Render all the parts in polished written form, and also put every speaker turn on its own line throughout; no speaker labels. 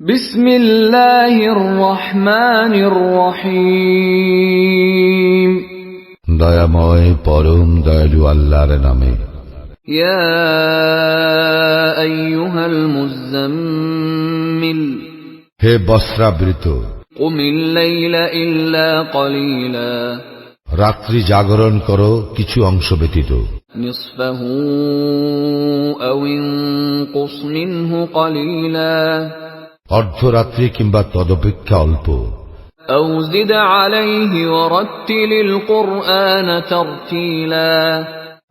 বিসমিল্লাহির রহমানির রহিম।
দয়াময় পরম দয়ালু আল্লাহর নামে।
ইয়া আইয়ুহাল মুযাম্মিল,
হে বস্ত্রাবৃত,
কুমিল লাইলা ইল্লা কলিলা,
রাত্রি জাগরণ করো কিছু অংশ ব্যতীত।
নিসফাহু আও ইনকুস মিনহু কলিলা,
অর্ধরাত্রি কিংবা তদপেক্ষা অল্প।
আও জিদ আলাইহি ওয়ারাত্তিলিল কুরআন তারতিলা,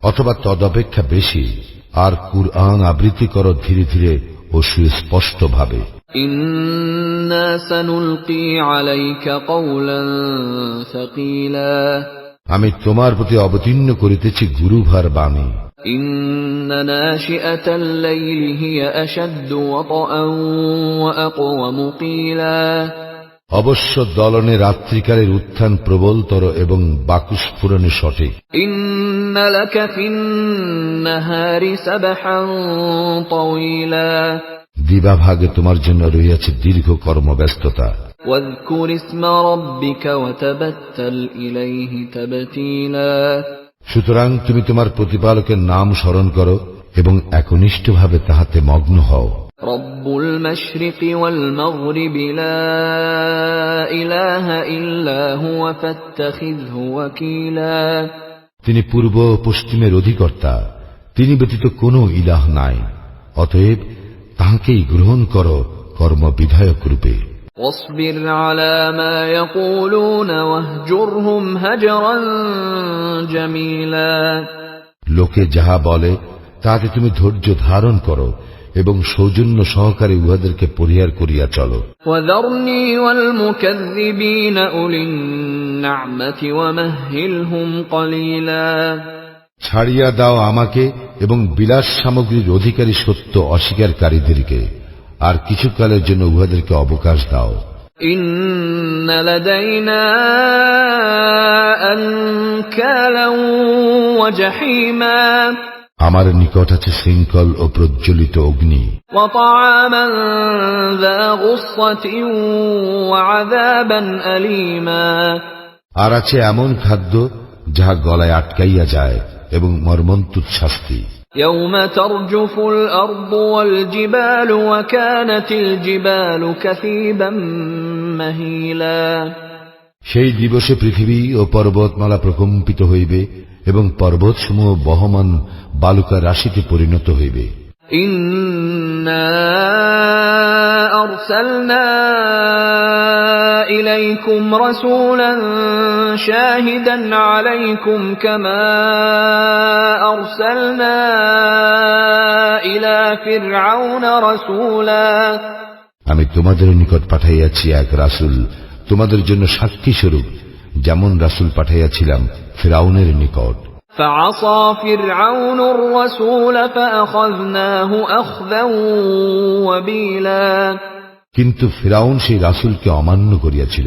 অথবা তদপেক্ষা বেশি, আর কুরআন আবৃত্তি করো ধীরে ধীরে ও সুস্পষ্ট ভাবে।
ইন্না সানুলকি আলাইকা কওলান সাকিলা,
আমি তোমার প্রতি অবতীর্ণ করিতেছি গুরুভার বাণী।
ইন্না নাশিআতাল লাইলি হিয়া আশাদ্দু ওয়াতআন ওয়া আকওয়ামু কিলা,
অবশ্য দলনে রাত্রিকালের উত্থান প্রবলতর এবং বাকুস্ফুরণে সঠিক।
ইন্না লাকা ফিন নাহারি সাবহান তাওয়িলা,
দিবাভাগে তোমার জন্য রহিয়াছে দীর্ঘ কর্মব্যস্ততা।
ওয়াযকুর ইসমা রাব্বিকা ওয়া তাবাত্তাল ইলাইহি তাবতীলা,
সুতরাং তুমি তোমার প্রতিপালকের নাম স্মরণ করো এবং একনিষ্ঠভাবে তাহাতে মগ্ন হও।
রব্বুল মাশরিকি ওয়াল মাগরিবি লা ইলাহা ইল্লা হুয়া ফাত্তাখিযহু ওয়াকিলা,
তিনি পূর্ব ও পশ্চিমের অধিকর্তা, তিনি ব্যতীত কোনো ইলাহ নাই, অতএব তাহাকেই গ্রহণ করো কর্মবিধায়ক রূপে।
ওয়াসবির আলা মা ইয়াকুলুনা ওয়াহজুরহুম হাজরান জামিলা,
লোকে যাহা বলে তাতে তুমি ধৈর্য ধারণ করো এবং সৌজন্য সহকারে উহাদেরকে পরিহার করিয়া চলো।
ওয়াযারনি ওয়াল মুকাযযিবিনা উলিন নি'মাতি ওয়ামাহহিলহুম কলিলা,
ছাড়িয়া দাও আমাকে এবং বিলাস সামগ্রীর অধিকারী সত্য অস্বীকারীদেরকে, আর কিছুকালের জন্য উহাদেরকে অবকাশ দাও।
ইন্না লাদাইনা আনকালান ওয়া জাহিমা,
আমার নিকট আছে শৃঙ্খল ও প্রজ্বলিত অগ্নি।
ওয়া তাআমান যা গুসসাতিন ওয়া আযাবান আলীমা,
আর আছে এমন খাদ্য যাহা গলায় আটকাইয়া যায় এবং মর্মন্তুদ শাস্তি।
ইয়াওমা তারজুফুল আরদু ওয়াল জিবালু ওয়া কানাতিল জিবালু কাসীবাম মাহিলা,
সেই দিবসে পৃথিবী ও পর্বতমালা প্রকম্পিত হইবে এবং পর্বতসমূহ বহমান বালুকা রাশিতে পরিণত হইবে।
ইন্না আরসালনা ইলাইকুম রাসূলান শাহিদান আলাইকুম কামা আরসালনা ইলা ফিরআউনা রাসূলা,
আমি তোমাদের নিকট পাঠাইয়াছি এক রাসূল তোমাদের জন্য সাক্ষী স্বরূপ, যেমন রাসূল পাঠাইয়াছিলাম ফিরআউনের নিকট।
فعصى فرعون الرسول فأخذناه أخذا وبيلا,
কিন্তু ফিরআউন সেই রাসূলকে অমান্য করিয়াছিল,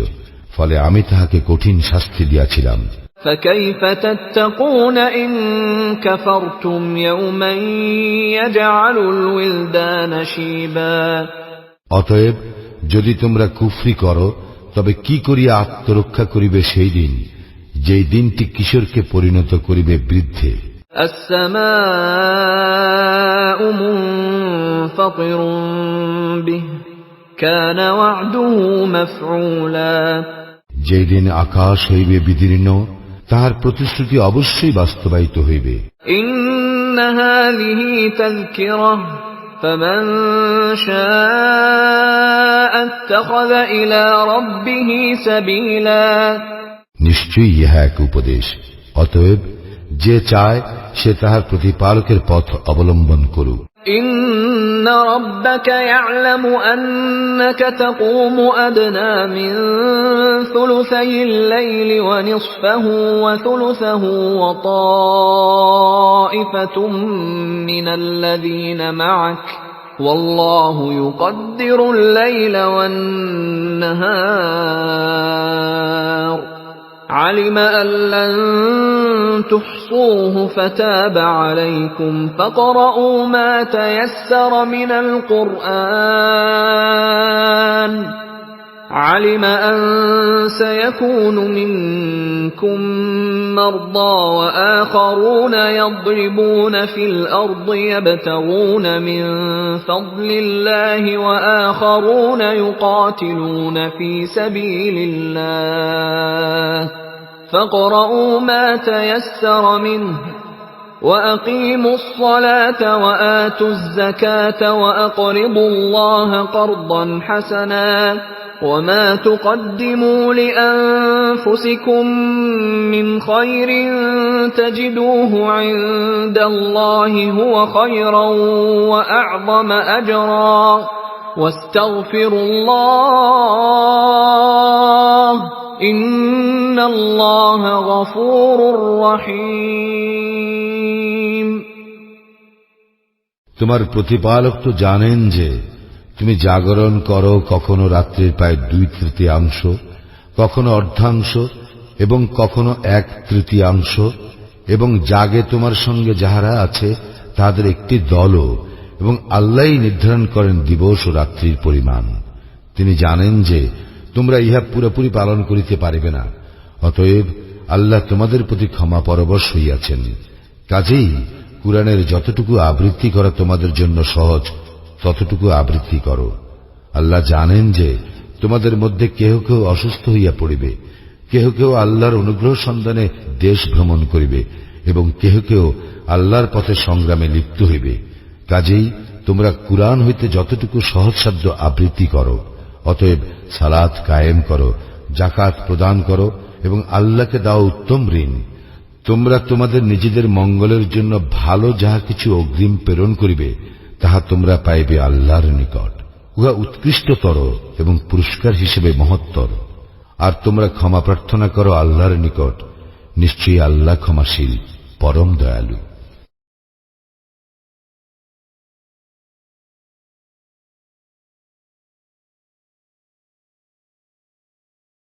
ফলে আমি তাহাকে কঠিন শাস্তি দিয়াছিলাম।
فكيف تتقون إن كفرتم يوما يجعل الولدان شيبا,
অতএব যদি তোমরা কুফরি করো তবে কি করিয়া আত্মরক্ষা করিবে সেই দিন, যেই দিনটি কিশোরকে পরিণত করিবে বৃদ্ধে।
السماء منفطر به كان وعده مفعولا,
যেই দিন আকাশ হইবে বিদীর্ণ, তাহার প্রতিশ্রুতি অবশ্যই বাস্তবায়িত হইবে।
إن هذه تذكرة فمن شاء اتخذ إلى ربه سبيلا,
নিশ্চয়ই ইহা এক উপদেশ, অতএব যে চায় সে তাহার প্রতিপালকের পথ অবলম্বন করুক।
إن ربك يعلم أنك تقوم أدنى من ثلثي الليل ونصفه وثلثه وطائفة من الذين معك والله يقدر الليل والنهار علم أن لن تحصوه فتاب عليكم فاقرؤوا ما تيسر من القرآن علم أن سيكون منكم مرضى وآخرون يضربون في الأرض يبتغون من فضل الله وآخرون يقاتلون في سبيل الله فاقرؤوا ما تيسر منه وأقيموا الصلاة وآتوا الزكاة وأقرضوا الله قرضا حسنا وما تقدموا لأنفسكم من خير تجدوه عند الله هو خيرا وأعظم أجرا واستغفروا الله إن الله غفور رحيم
তোমার প্রতিপালক তো জানেন যে তুমি জাগরণ করো কখনো রাত্রির প্রায় 2/3 কখনো অর্ধাংশ এবং কখনো 1/3 এবং জাগে তোমার সঙ্গে যাহারা আছে তাদের একটি দলও, এবং আল্লাহই নির্ধারণ করেন দিবস ও রাত্রির পরিমাণ। তিনি জানেন যে তোমরা ইহা পুরোপুরি পালন করিতে পারিবে না, অতএব আল্লাহ তোমাদের প্রতি ক্ষমা পরবশ হইয়াছেন। কাজেই কুরআনের যতটুকু আবৃত্তি করা তোমাদের জন্য সহজ ততটুকু আবৃত্তি করো। আল্লাহ জানেন যে তোমাদের মধ্যে কেহ কেউ অসুস্থ হইয়া পড়িবে, কেহ কেউ আল্লাহর অনুগ্রহ সন্ধানে দেশ ভ্রমণ করিবে এবং কেহ কেউ আল্লাহর পথে সংগ্রামে লিপ্ত হইবে। কাজেই তোমরা কুরআন হইতে যতটুকু সহজসাধ্য আবৃত্তি করো। অতএব সালাত কায়েম করো, যাকাত প্রদান করো এবং আল্লাহকে দাও উত্তম ঋণ। তোমরা তোমাদের নিজেদের মঙ্গলের জন্য ভালো যাহা কিছু অগ্রিম প্রেরণ করিবে তাহা তোমরা পাইবে আল্লাহর নিকট। উহা উৎকৃষ্টতর এবং পুরস্কার হিসেবে মহত্তর। আর তোমরা ক্ষমা প্রার্থনা করো আল্লাহর নিকট, নিশ্চয়ই আল্লাহ ক্ষমাশীল, পরম দয়ালু।